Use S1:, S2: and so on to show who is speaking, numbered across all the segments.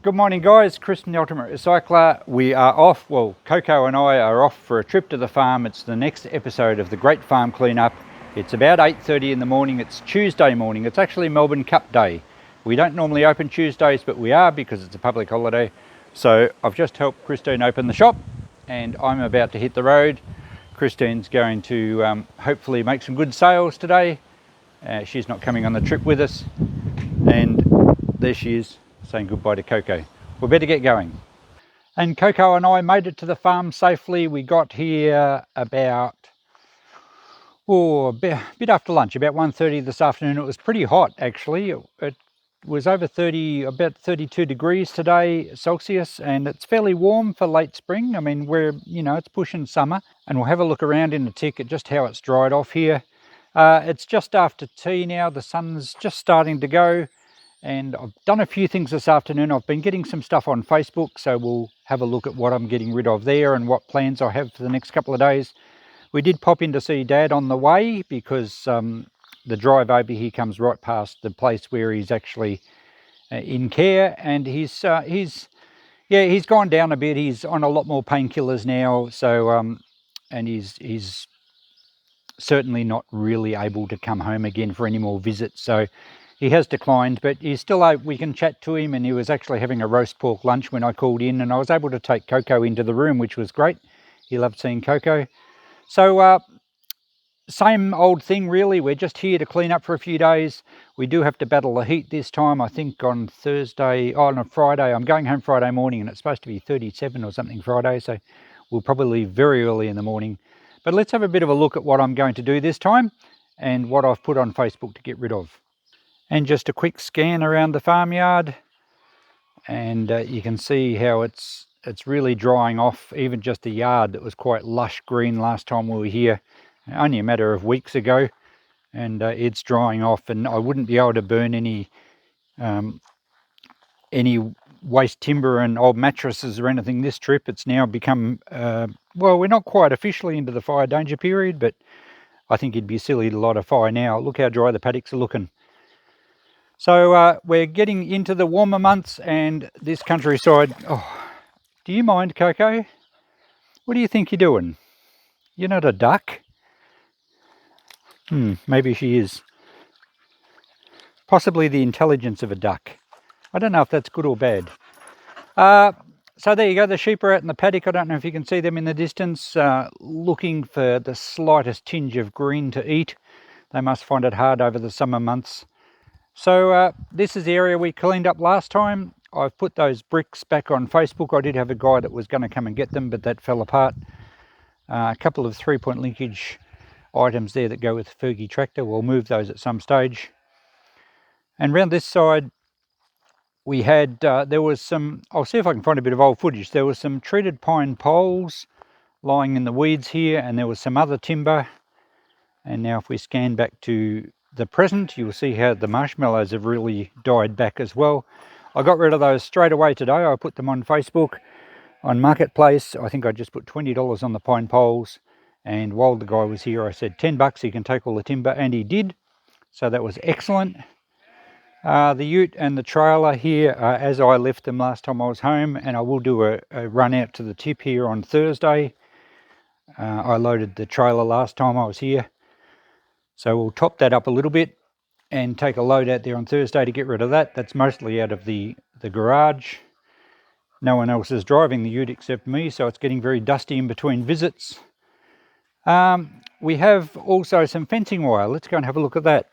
S1: Good morning guys, Chris from the Ultimate Recycler. We are off, well Coco and I are off for a trip to the farm. It's the next episode of the Great Farm Cleanup. It's about 8:30 in the morning, it's Tuesday morning. It's actually Melbourne Cup Day. We don't normally open Tuesdays, but we are because it's a public holiday. So I've just helped Christine open the shop and I'm about to hit the road. Christine's going to hopefully make some good sales today. She's not coming on the trip with us. And there she is, saying goodbye to Coco. We better get going. And Coco and I made it to the farm safely. We got here about a bit after lunch, about 1:30 this afternoon. It was pretty hot actually. It was over 30, about 32 degrees today Celsius, and it's fairly warm for late spring. I mean, it's pushing summer, and we'll have a look around in a tick at just how it's dried off here. It's just after tea now. The sun's just starting to go. And I've done a few things this afternoon. I've been getting some stuff on Facebook, so we'll have a look at what I'm getting rid of there and what plans I have for the next couple of days. We did pop in to see Dad on the way because the drive over here comes right past the place where he's actually in care, and he's gone down a bit. He's on a lot more painkillers now, so and he's certainly not really able to come home again for any more visits. So he has declined, but he's still we can chat to him, and he was actually having a roast pork lunch when I called in, and I was able to take Coco into the room, which was great. He loved seeing Coco. So same old thing really. We're just here to clean up for a few days. We do have to battle the heat this time. I think on a Friday, I'm going home Friday morning, and it's supposed to be 37 or something Friday, so we'll probably leave very early in the morning. But let's have a bit of a look at what I'm going to do this time and what I've put on Facebook to get rid of. And just a quick scan around the farmyard, and you can see how it's really drying off. Even just the yard that was quite lush green last time we were here, only a matter of weeks ago, and it's drying off. And I wouldn't be able to burn any waste timber and old mattresses or anything this trip. It's now become well, we're not quite officially into the fire danger period, but I think it'd be silly to light a fire now. Look how dry the paddocks are looking. So we're getting into the warmer months, and this countryside. Oh, do you mind, Coco? What do you think you're doing? You're not a duck? Maybe she is. Possibly the intelligence of a duck. I don't know if that's good or bad. So there you go, the sheep are out in the paddock. I don't know if you can see them in the distance, looking for the slightest tinge of green to eat. They must find it hard over the summer months. So this is the area we cleaned up last time. I've put those bricks back on Facebook. I did have a guy that was going to come and get them, but that fell apart. A couple of 3-point linkage items there that go with the Fergie tractor. We'll move those at some stage. And around this side, we had, there was some, I'll see if I can find a bit of old footage. There was some treated pine poles lying in the weeds here, and there was some other timber. And now if we scan back to the present, you'll see how the marshmallows have really died back as well. I got rid of those straight away today. I put them on Facebook, on Marketplace. I think I just put $20 on the pine poles, and while the guy was here I said $10, he can take all the timber, and he did, so that was excellent. The ute and the trailer here are as I left them last time I was home, and I will do a run out to the tip here on Thursday. I loaded the trailer last time I was here, so we'll top that up a little bit and take a load out there on Thursday to get rid of that. That's mostly out of the garage. No one else is driving the ute except me, so it's getting very dusty in between visits. We have also some fencing wire. Let's go and have a look at that.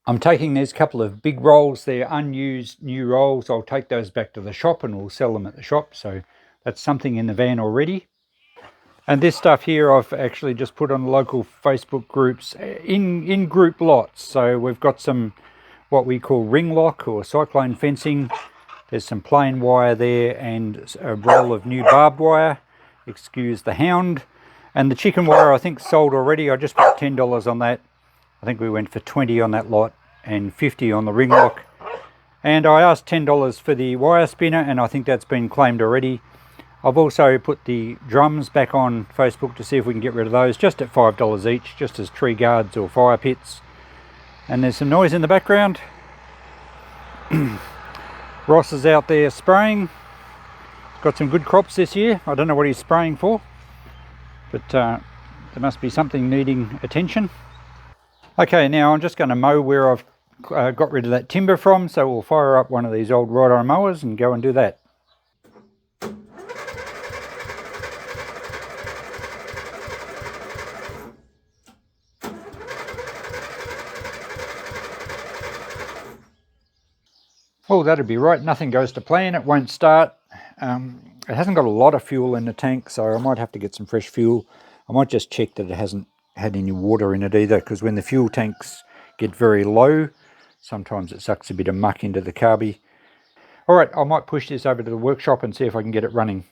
S1: I'm taking these couple of big rolls. They're unused new rolls. I'll take those back to the shop and we'll sell them at the shop. So that's something in the van already. And this stuff here I've actually just put on local Facebook groups in group lots. So we've got some what we call ring lock or cyclone fencing. There's some plain wire there and a roll of new barbed wire. Excuse the hound. And the chicken wire I think sold already. I just put $10 on that. I think we went for 20 on that lot and 50 on the ring lock. And I asked $10 for the wire spinner, and I think that's been claimed already. I've also put the drums back on Facebook to see if we can get rid of those, just at $5 each, just as tree guards or fire pits. And there's some noise in the background. Ross is out there spraying. Got some good crops this year. I don't know what he's spraying for, but there must be something needing attention. Okay, now I'm just going to mow where I've got rid of that timber from, so we'll fire up one of these old ride-on mowers and go and do that. Oh, that'd be right. Nothing goes to plan. It won't start. It hasn't got a lot of fuel in the tank, so I might have to get some fresh fuel. I might just check that it hasn't had any water in it either, because when the fuel tanks get very low, sometimes it sucks a bit of muck into the carby. All right, I might push this over to the workshop and see if I can get it running.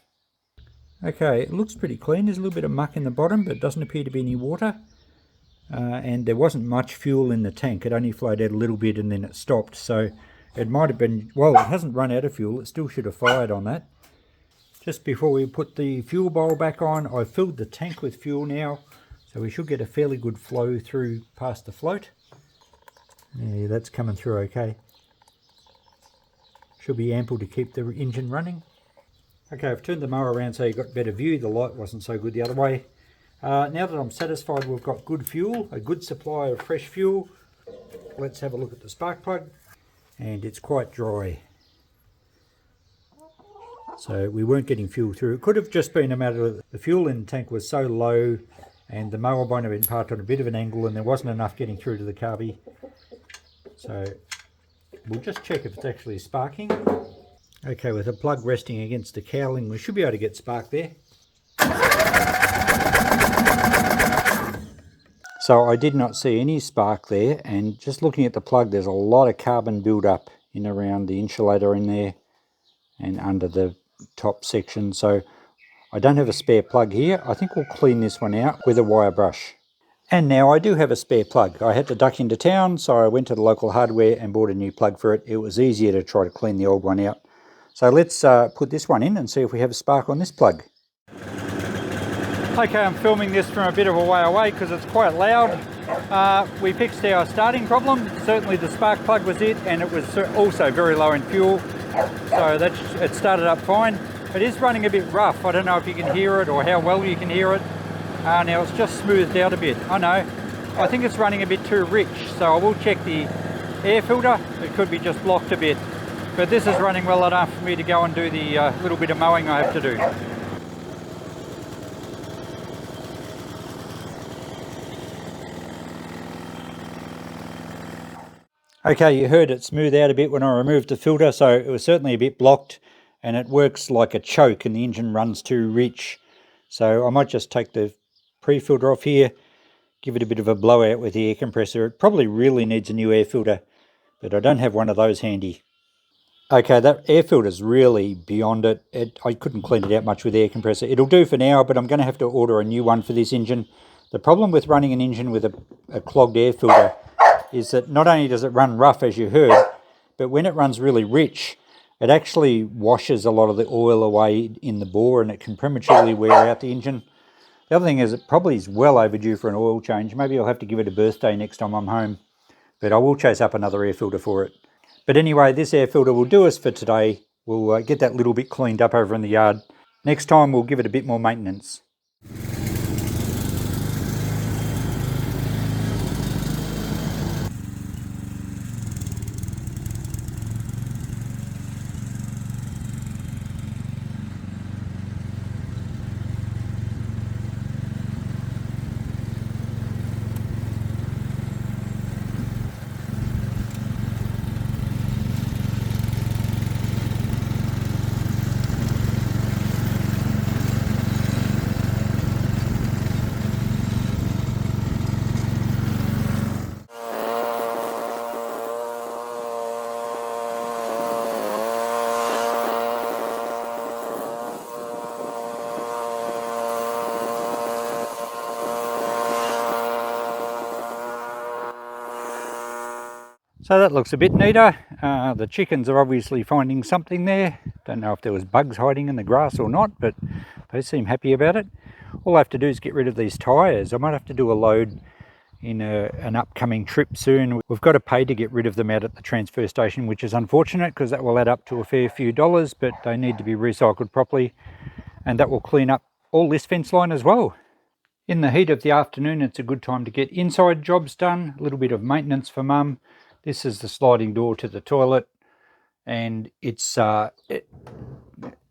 S1: Okay, it looks pretty clean. There's a little bit of muck in the bottom, but it doesn't appear to be any water. And there wasn't much fuel in the tank. It only flowed out a little bit and then it stopped. So it might have been, well, it hasn't run out of fuel. It still should have fired on that. Just before we put the fuel bowl back on, I've filled the tank with fuel now. So we should get a fairly good flow through past the float. Yeah, that's coming through okay. Should be ample to keep the engine running. Okay, I've turned the mower around so you've got better view. The light wasn't so good the other way. Now that I'm satisfied we've got good fuel, a good supply of fresh fuel, let's have a look at the spark plug. And it's quite dry. So we weren't getting fuel through. It could have just been a matter of the fuel in the tank was so low and the mower might have been parked on a bit of an angle and there wasn't enough getting through to the carby. So we'll just check if it's actually sparking. Okay, with the plug resting against the cowling, we should be able to get spark there. So I did not see any spark there, and just looking at the plug, there's a lot of carbon build up in around the insulator in there and under the top section. So I don't have a spare plug here. I think we'll clean this one out with a wire brush. And now I do have a spare plug. I had to duck into town, so I went to the local hardware and bought a new plug for it. It was easier to try to clean the old one out. So let's put this one in and see if we have a spark on this plug. Okay, I'm filming this from a bit of a way away because it's quite loud. We fixed our starting problem. Certainly the spark plug was it, and it was also very low in fuel. So it started up fine. It is running a bit rough. I don't know if you can hear it or how well you can hear it. Now it's just smoothed out a bit. I know. I think it's running a bit too rich, so I will check the air filter. It could be just blocked a bit. But this is running well enough for me to go and do the little bit of mowing I have to do. Okay, you heard it smooth out a bit when I removed the filter, so it was certainly a bit blocked, and it works like a choke and the engine runs too rich. So I might just take the pre-filter off here, give it a bit of a blowout with the air compressor. It probably really needs a new air filter, but I don't have one of those handy. Okay, that air filter is really beyond it. I couldn't clean it out much with the air compressor. It'll do for now, but I'm going to have to order a new one for this engine. The problem with running an engine with a clogged air filter is that not only does it run rough, as you heard, but when it runs really rich, it actually washes a lot of the oil away in the bore and it can prematurely wear out the engine. The other thing is it probably is well overdue for an oil change. Maybe I'll have to give it a birthday next time I'm home, but I will chase up another air filter for it. But anyway, this air filter will do us for today. We'll get that little bit cleaned up over in the yard. Next time we'll give it a bit more maintenance. So that looks a bit neater. The chickens are obviously finding something there. Don't know if there was bugs hiding in the grass or not, but they seem happy about it. All I have to do is get rid of these tyres. I might have to do a load in an upcoming trip soon. We've got to pay to get rid of them out at the transfer station, which is unfortunate because that will add up to a fair few dollars, but they need to be recycled properly, and that will clean up all this fence line as well. In the heat of the afternoon, it's a good time to get inside jobs done, a little bit of maintenance for Mum. This is the sliding door to the toilet, and it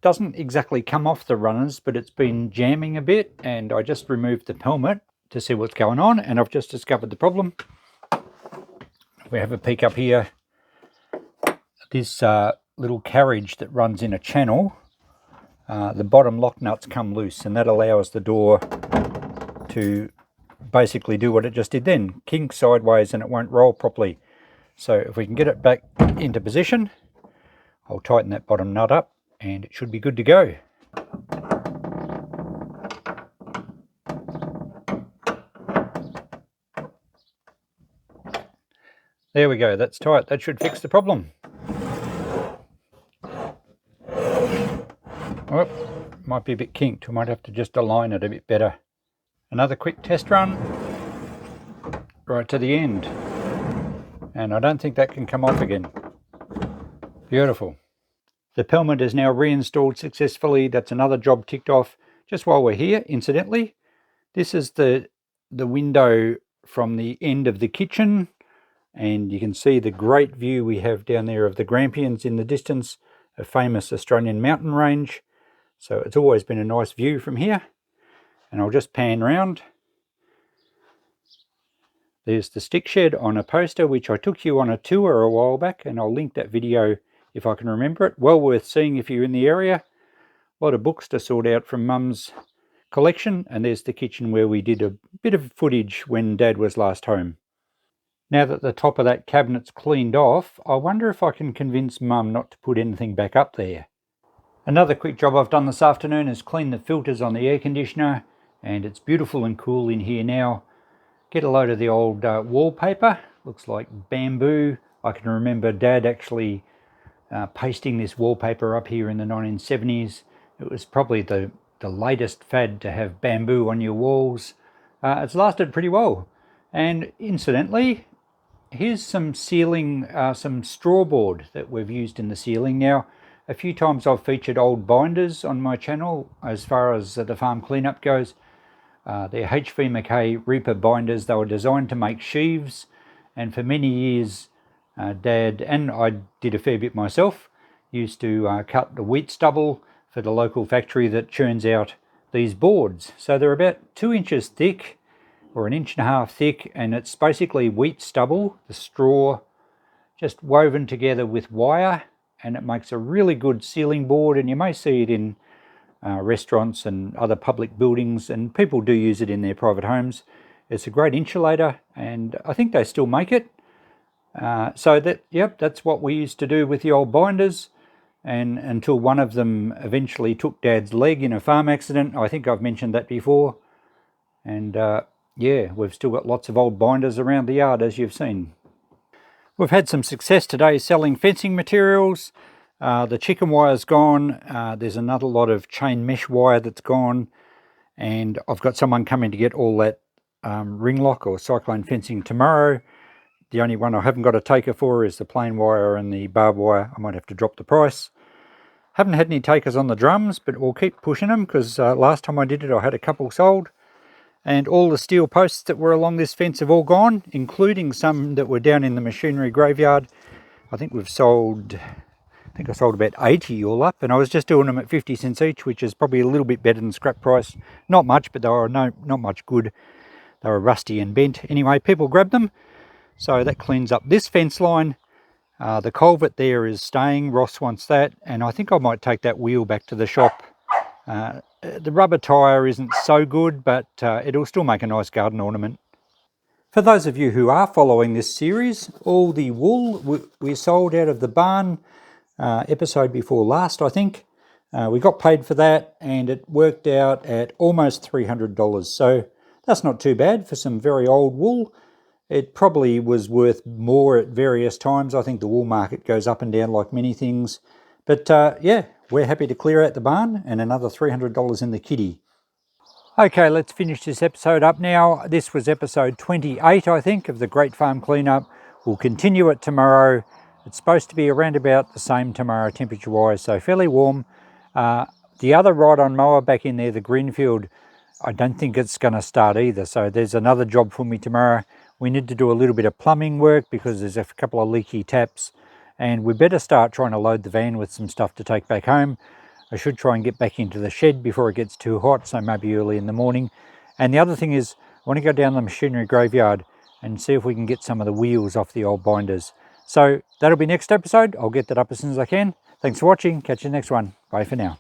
S1: doesn't exactly come off the runners, but it's been jamming a bit, and I just removed the pelmet to see what's going on, and I've just discovered the problem. We have a peek up here. This little carriage that runs in a channel, the bottom lock nuts come loose, and that allows the door to basically do what it just did then, kink sideways, and it won't roll properly. So if we can get it back into position, I'll tighten that bottom nut up and it should be good to go. There we go, that's tight. That should fix the problem. Oh, might be a bit kinked. I might have to just align it a bit better. Another quick test run right to the end, and I don't think that can come off again. Beautiful. The pelmet is now reinstalled successfully. That's another job ticked off. Just while we're here, incidentally, this is the window from the end of the kitchen, and you can see the great view we have down there of the Grampians in the distance, a famous Australian mountain range. So it's always been a nice view from here. And I'll just pan round. There's the stick shed on a poster, which I took you on a tour a while back, and I'll link that video if I can remember it. Well worth seeing if you're in the area. A lot of books to sort out from Mum's collection, and there's the kitchen where we did a bit of footage when Dad was last home. Now that the top of that cabinet's cleaned off, I wonder if I can convince Mum not to put anything back up there. Another quick job I've done this afternoon is clean the filters on the air conditioner, and it's beautiful and cool in here now. Get a load of the old wallpaper, looks like bamboo. I can remember Dad actually pasting this wallpaper up here in the 1970s. It was probably the latest fad to have bamboo on your walls. It's lasted pretty well. And incidentally, here's some ceiling, some straw board that we've used in the ceiling. Now, a few times I've featured old binders on my channel as far as the farm cleanup goes. They're HV McKay Reaper binders. They were designed to make sheaves, and for many years Dad, and I did a fair bit myself, used to cut the wheat stubble for the local factory that churns out these boards. So they're about 2 inches thick, or 1.5 inches thick, and it's basically wheat stubble, the straw, just woven together with wire, and it makes a really good ceiling board, and you may see it in restaurants and other public buildings, and people do use it in their private homes. It's a great insulator, and I think they still make it. So that's what we used to do with the old binders, and until one of them eventually took Dad's leg in a farm accident. I think I've mentioned that before. And yeah, we've still got lots of old binders around the yard, as you've seen. We've had some success today selling fencing materials. The chicken wire's gone. There's another lot of chain mesh wire that's gone, and I've got someone coming to get all that ring lock or cyclone fencing tomorrow. The only one I haven't got a taker for is the plain wire and the barbed wire. I might have to drop the price. Haven't had any takers on the drums, but we'll keep pushing them, because last time I did it I had a couple sold. And all the steel posts that were along this fence have all gone, including some that were down in the machinery graveyard. I think I sold about 80 all up, and I was just doing them at 50 cents each, which is probably a little bit better than scrap price. Not much, but they were not much good. They were rusty and bent. Anyway, people grabbed them, so that cleans up this fence line. The culvert there is staying. Ross wants that, and I think I might take that wheel back to the shop. The rubber tyre isn't so good, but it'll still make a nice garden ornament. For those of you who are following this series, all the wool we sold out of the barn episode before last, I think. We got paid for that, and it worked out at almost $300. So that's not too bad for some very old wool. It probably was worth more at various times. I think the wool market goes up and down like many things. But yeah, we're happy to clear out the barn, and another $300 in the kitty. Okay, let's finish this episode up now. This was episode 28, I think, of the Great Farm Cleanup. We'll continue it tomorrow. It's supposed to be around about the same tomorrow temperature-wise, so fairly warm. The other ride-on mower back in there, the Greenfield, I don't think it's going to start either, so there's another job for me tomorrow. We need to do a little bit of plumbing work because there's a couple of leaky taps, and we better start trying to load the van with some stuff to take back home. I should try and get back into the shed before it gets too hot, so maybe early in the morning. And the other thing is, I want to go down the machinery graveyard and see if we can get some of the wheels off the old binders. So that'll be next episode. I'll get that up as soon as I can. Thanks for watching. Catch you next one. Bye for now.